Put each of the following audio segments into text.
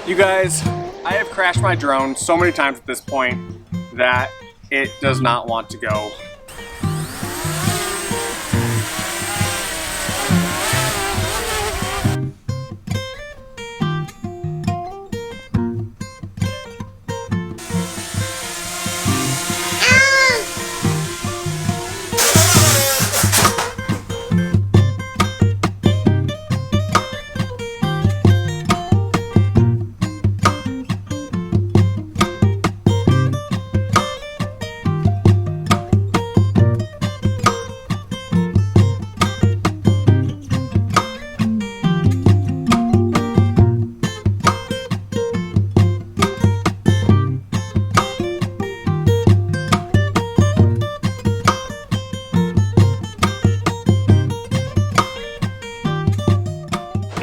You guys, I have crashed my drone so many times at this point that it does not want to go.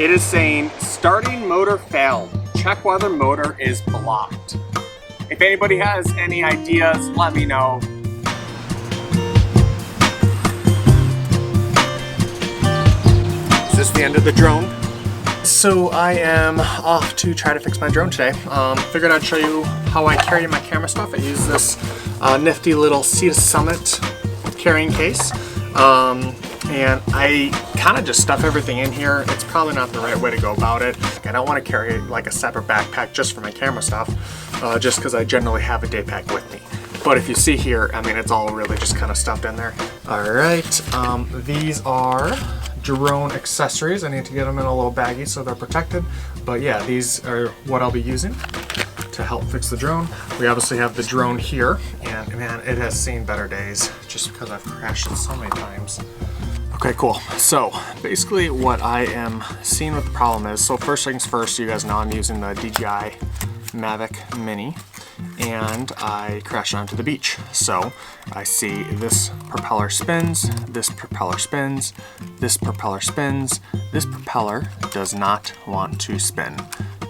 It is saying starting motor failed. Check whether motor is blocked. If anybody has any ideas, let me know. Is this the end of the drone? So I am off to try to fix my drone today. Figured I'd show you how I carry my camera stuff. I use this nifty little Sea to Summit carrying case. And I kind of just stuff everything in here. It's probably not the right way to go about it. I don't want to carry like a separate backpack just for my camera stuff, just because I generally have a day pack with me. But if you see here, I mean, it's all really just kind of stuffed in there. All right, these are drone accessories. I need to get them in a little baggie so they're protected. But yeah, these are what I'll be using to help fix the drone. We obviously have the drone here, and man, it has seen better days just because I've crashed it so many times. Okay, cool. So basically what I am seeing what the problem is. So first things first, you guys know I'm using the DJI Mavic Mini, and I crashed onto the beach. So I see this propeller spins, this propeller spins, this propeller spins, this propeller does not want to spin.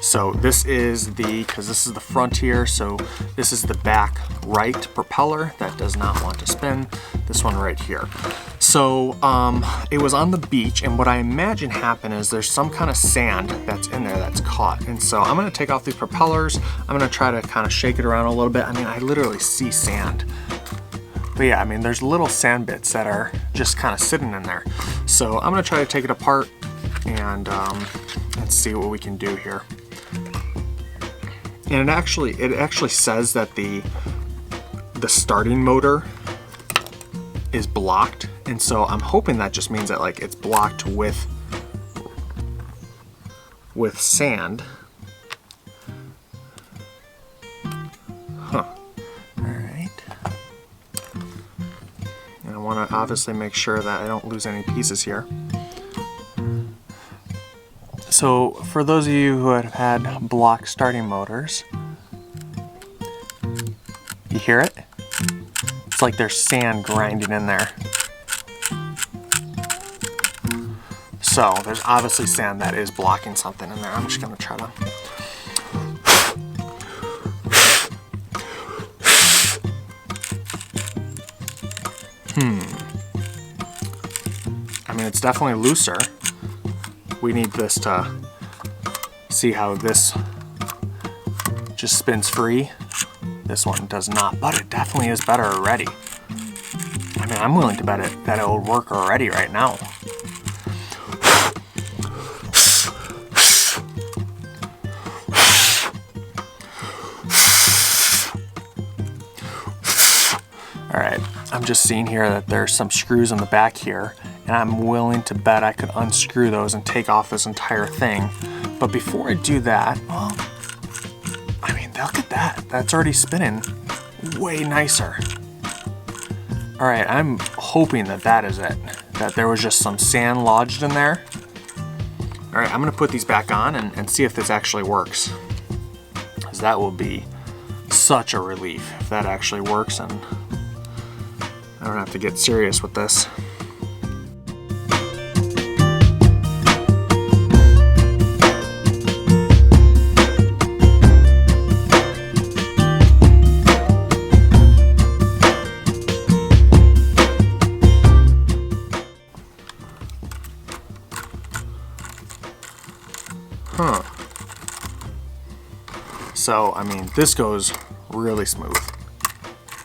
So this is because this is the front here, so this is the back right propeller that does not want to spin, this one right here. So it was on the beach, and what I imagine happened is there's some kind of sand that's in there that's caught. And so I'm gonna take off these propellers, I'm gonna try to kind of shake it around a little bit. I mean, I literally see sand. But yeah, I mean, there's little sand bits that are just kind of sitting in there. So I'm gonna try to take it apart and let's see what we can do here. And it actually says that the starting motor is blocked, and so I'm hoping that just means that like it's blocked with sand. Huh. All right. And I want to obviously make sure that I don't lose any pieces here. So for those of you who have had block starting motors, you hear it? It's like there's sand grinding in there. So there's obviously sand that is blocking something in there. I'm just gonna try to. I mean, it's definitely looser. We need this to see how this just spins free. This one does not, but it definitely is better already. I mean, I'm willing to bet that it will work already right now. All right, I'm just seeing here that there's some screws on the back here, and I'm willing to bet I could unscrew those and take off this entire thing. But before I do that, well, I mean, look at that. That's already spinning way nicer. All right, I'm hoping that that is it, that there was just some sand lodged in there. All right, I'm gonna put these back on and see if this actually works, because that will be such a relief if that actually works and I don't have to get serious with this. Huh. So, I mean, this goes really smooth.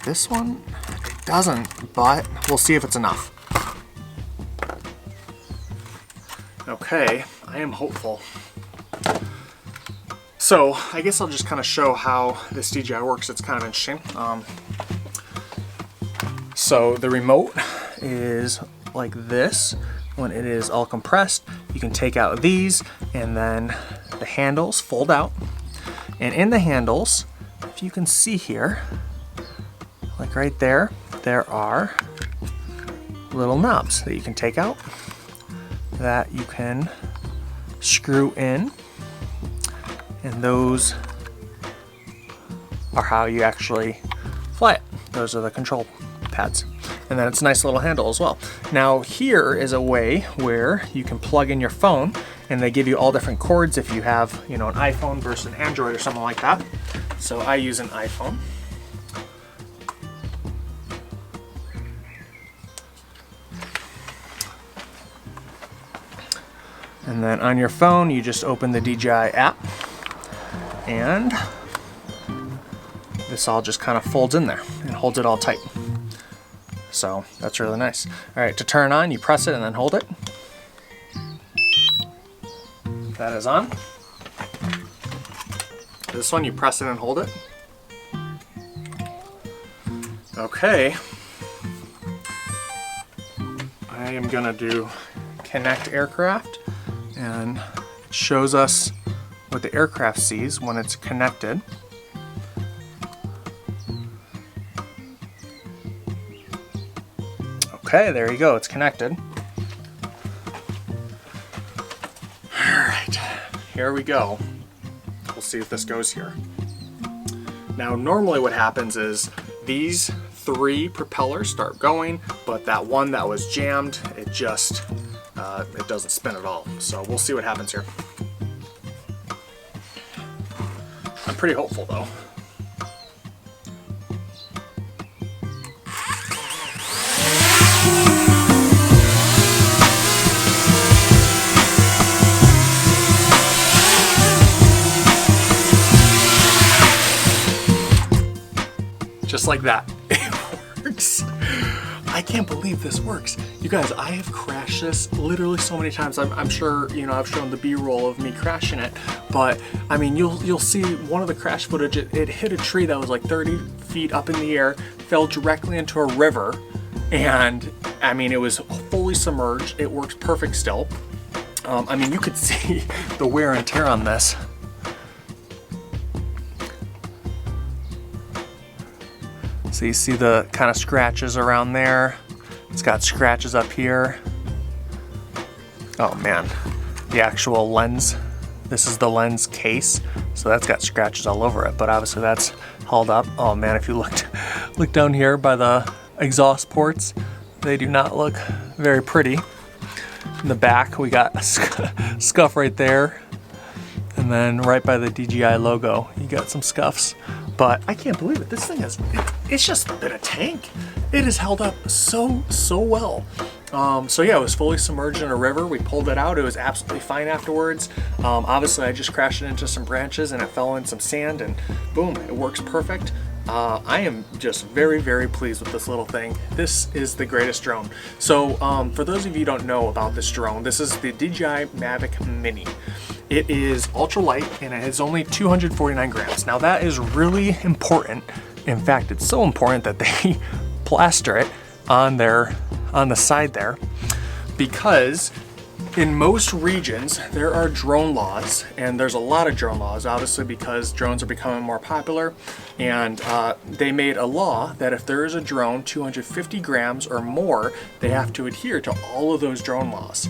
This one, it doesn't, but we'll see if it's enough. Okay, I am hopeful. So, I guess I'll just kind of show how this DJI works. It's kind of interesting. So the remote is like this. When it is all compressed, you can take out these, and then the handles fold out. And in the handles, if you can see here, like right there, there are little knobs that you can take out that you can screw in, and those are how you actually fly it. Those are the control pads. And then it's a nice little handle as well. Now here is a way where you can plug in your phone, and they give you all different cords if you have, you know, an iPhone versus an Android or something like that. So I use an iPhone. And then on your phone, you just open the DJI app, and this all just kind of folds in there and holds it all tight. So that's really nice. All right, to turn on, you press it and then hold it. That is on. This one, you press it and hold it. Okay. I am gonna do connect aircraft, and it shows us what the aircraft sees when it's connected. Okay, there you go, it's connected. All right, here we go. We'll see if this goes here. Now, normally what happens is these 3 propellers start going, but that one that was jammed, it just, it doesn't spin at all. So we'll see what happens here. I'm pretty hopeful though. Just like that, it works. I can't believe this works. You guys, I have crashed this literally so many times. I'm sure, you know, I've shown the B-roll of me crashing it, but I mean, you'll see one of the crash footage, it hit a tree that was like 30 feet up in the air, fell directly into a river, and I mean, it was fully submerged. It works perfect still. I mean, you could see the wear and tear on this. So you see the kind of scratches around there. It's got scratches up here. Oh man, the actual lens. This is the lens case. So that's got scratches all over it, but obviously that's hauled up. Oh man, if you look down here by the exhaust ports, they do not look very pretty. In the back, we got a scuff right there. And then right by the DJI logo, you got some scuffs. But I can't believe it. This thing is, it's just been a tank. It has held up so well. So yeah, it was fully submerged in a river. We pulled it out. It was absolutely fine afterwards. Obviously, I just crashed it into some branches and it fell in some sand, and boom, it works perfect. I am just very pleased with this little thing. This is the greatest drone. So for those of you who don't know about this drone, this is the DJI Mavic Mini. It is ultra light and it is only 249 grams. Now that is really important. In fact, it's so important that they plaster it on the side there, because in most regions there are drone laws, and there's a lot of drone laws, obviously, because drones are becoming more popular, and they made a law that if there is a drone 250 grams or more, they have to adhere to all of those drone laws.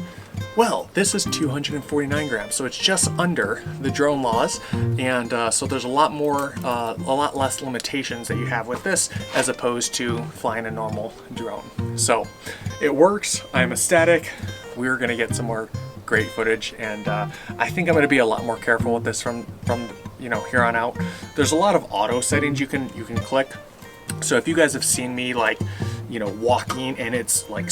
Well, this is 249 grams, so it's just under the drone laws, and so there's a lot less limitations that you have with this as opposed to flying a normal drone. So it works. I'm ecstatic. We're gonna get some more great footage, and I think I'm gonna be a lot more careful with this from you know, here on out. There's a lot of auto settings you can click. So if you guys have seen me, like, you know, walking and it's like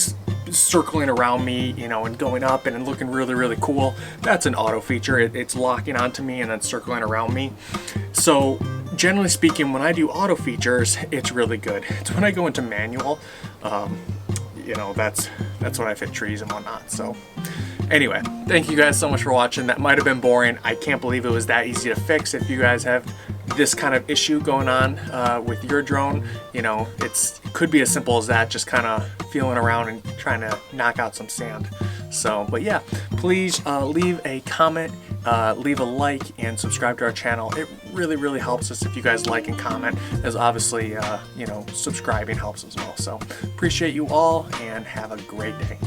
circling around me, you know, and going up and looking really cool, that's an auto feature. It's locking onto me and then circling around me. So generally speaking, when I do auto features, it's really good. It's when I go into manual, you know, that's when I fit trees and whatnot. So anyway, thank you guys so much for watching. That might have been boring. I can't believe it was that easy to fix. If you guys have this kind of issue going on with your drone, you know, it could be as simple as that, just kind of feeling around and trying to knock out some sand. So, but yeah, please leave a comment, leave a like, and subscribe to our channel. It really helps us if you guys like and comment, as obviously, you know, subscribing helps as well. So appreciate you all, and have a great day.